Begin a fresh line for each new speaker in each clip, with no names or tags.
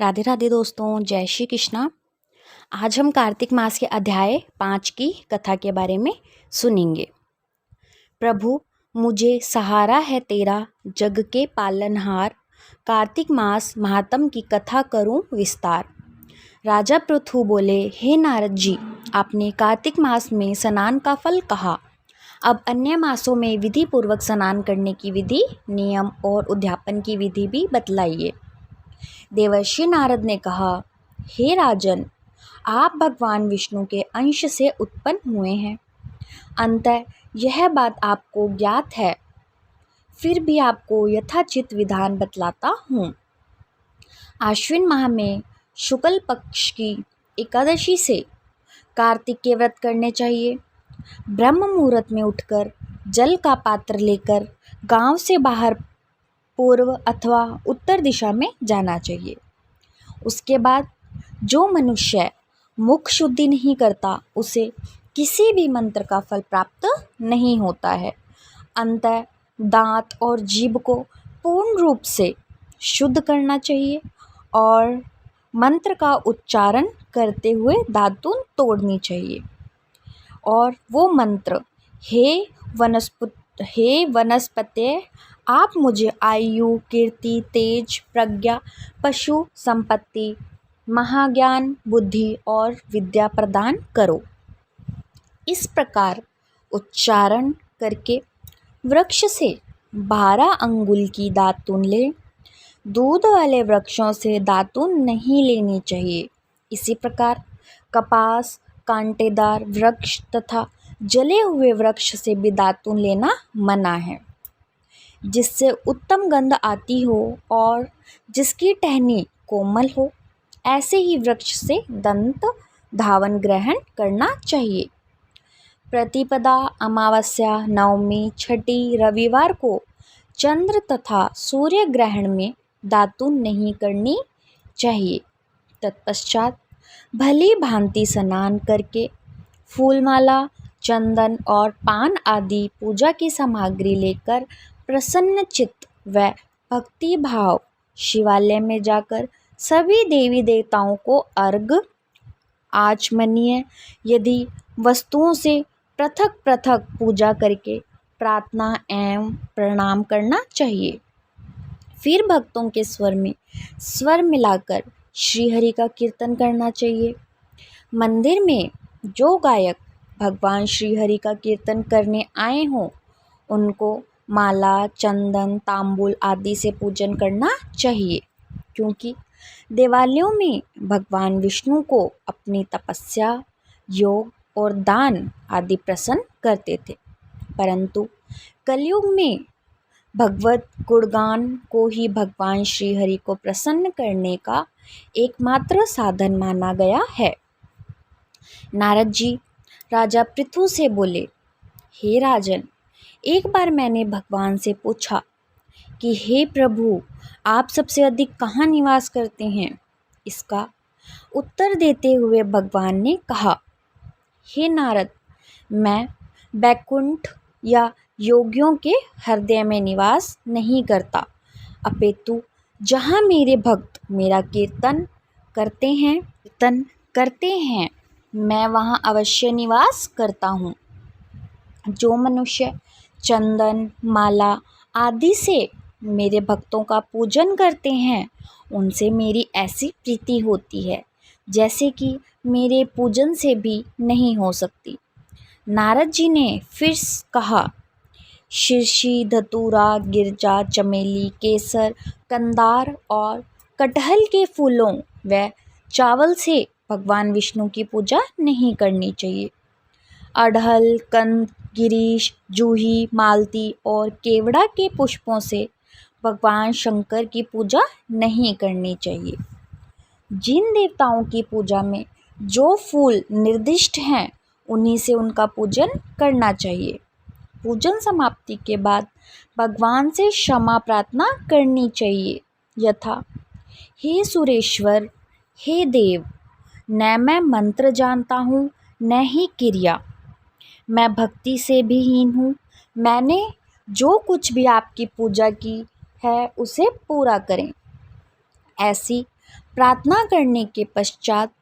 राधे राधे दोस्तों, जय श्री कृष्णा। आज हम कार्तिक मास के अध्याय 5 की कथा के बारे में सुनेंगे। प्रभु मुझे सहारा है तेरा, जग के पालनहार, कार्तिक मास महात्म की कथा करूं विस्तार। राजा पृथु बोले, हे नारद जी, आपने कार्तिक मास में स्नान का फल कहा। अब अन्य मासों में विधि पूर्वक स्नान करने की विधि, नियम और उद्यापन की विधि भी बतलाइए। देवर्षि नारद ने कहा, हे राजन, आप भगवान विष्णु के अंश से उत्पन्न हुए हैं। अतः यह बात आपको ज्ञात है, फिर भी आपको यथाचित विधान बतलाता हूँ। आश्विन माह में शुक्ल पक्ष की एकादशी से कार्तिक के व्रत करने चाहिए। ब्रह्म मुहूर्त में उठकर जल का पात्र लेकर गांव से बाहर पूर्व अथवा उत्तर दिशा में जाना चाहिए। उसके बाद जो मनुष्य मुख शुद्धि नहीं करता, उसे किसी भी मंत्र का फल प्राप्त नहीं होता है। अंततः दांत और जीभ को पूर्ण रूप से शुद्ध करना चाहिए और मंत्र का उच्चारण करते हुए दातून तोड़नी चाहिए। और वो मंत्र, हे वनस्पते, आप मुझे आयु, कीर्ति, तेज, प्रज्ञा, पशु संपत्ति, महाज्ञान, बुद्धि और विद्या प्रदान करो। इस प्रकार उच्चारण करके वृक्ष से 12 अंगुल की दातून ले। दूध वाले वृक्षों से दातून नहीं लेनी चाहिए। इसी प्रकार कपास, कांटेदार वृक्ष तथा जले हुए वृक्ष से भी दातून लेना मना है। जिससे उत्तम गंध आती हो और जिसकी टहनी कोमल हो, ऐसे ही वृक्ष से दंत धावन ग्रहण करना चाहिए। प्रतिपदा, अमावस्या, नवमी, छठी, रविवार को चंद्र तथा सूर्य ग्रहण में दातून नहीं करनी चाहिए। तत्पश्चात भली भांति स्नान करके फूलमाला, चंदन और पान आदि पूजा की सामग्री लेकर प्रसन्न चित्त व भक्ति भाव शिवालय में जाकर सभी देवी देवताओं को अर्घ्य, आचमनीय यदि वस्तुओं से पृथक पृथक पूजा करके प्रार्थना एवं प्रणाम करना चाहिए। फिर भक्तों के स्वर में स्वर मिलाकर श्रीहरि का कीर्तन करना चाहिए। मंदिर में जो गायक भगवान श्रीहरि का कीर्तन करने आए हों, उनको माला, चंदन, तांबूल आदि से पूजन करना चाहिए, क्योंकि दिवालियों में भगवान विष्णु को अपनी तपस्या, योग और दान आदि प्रसन्न करते थे। परंतु कलयुग में भगवत गुणगान को ही भगवान श्रीहरि को प्रसन्न करने का एकमात्र साधन माना गया है। नारद जी राजा पृथु से बोले, हे राजन, एक बार मैंने भगवान से पूछा कि हे प्रभु, आप सबसे अधिक कहाँ निवास करते हैं। इसका उत्तर देते हुए भगवान ने कहा, हे नारद, मैं बैकुंठ या योगियों के हृदय में निवास नहीं करता, अपितु जहाँ मेरे भक्त मेरा कीर्तन करते हैं, मैं वहाँ अवश्य निवास करता हूँ। जो मनुष्य चंदन, माला आदि से मेरे भक्तों का पूजन करते हैं, उनसे मेरी ऐसी प्रीति होती है जैसे कि मेरे पूजन से भी नहीं हो सकती। नारद जी ने फिर कहा, शीर्षी, धतूरा, गिरजा, चमेली, केसर, कंदार और कटहल के फूलों व चावल से भगवान विष्णु की पूजा नहीं करनी चाहिए। अड़हल, कंद, गिरीश, जूही, मालती और केवड़ा के पुष्पों से भगवान शंकर की पूजा नहीं करनी चाहिए। जिन देवताओं की पूजा में जो फूल निर्दिष्ट हैं, उन्हीं से उनका पूजन करना चाहिए। पूजन समाप्ति के बाद भगवान से क्षमा प्रार्थना करनी चाहिए, यथा, हे सुरेश्वर, हे देव, न मैं मंत्र जानता हूँ न ही क्रिया, मैं भक्ति से भी हीन हूँ। मैंने जो कुछ भी आपकी पूजा की है उसे पूरा करें। ऐसी प्रार्थना करने के पश्चात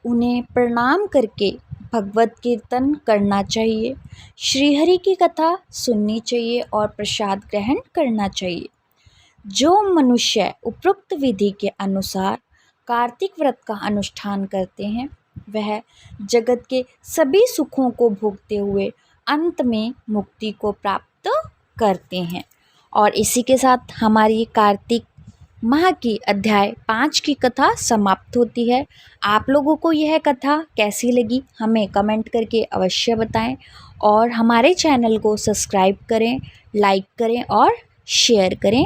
उन्हें प्रणाम करके भगवत कीर्तन करना चाहिए, श्रीहरि की कथा सुननी चाहिए और प्रसाद ग्रहण करना चाहिए। जो मनुष्य उपरोक्त विधि के अनुसार कार्तिक व्रत का अनुष्ठान करते हैं वह जगत के सभी सुखों को भोगते हुए अंत में मुक्ति को प्राप्त करते हैं। और इसी के साथ हमारी कार्तिक माह की अध्याय 5 की कथा समाप्त होती है। आप लोगों को यह कथा कैसी लगी हमें कमेंट करके अवश्य बताएं और हमारे चैनल को सब्सक्राइब करें, लाइक करें और शेयर करें।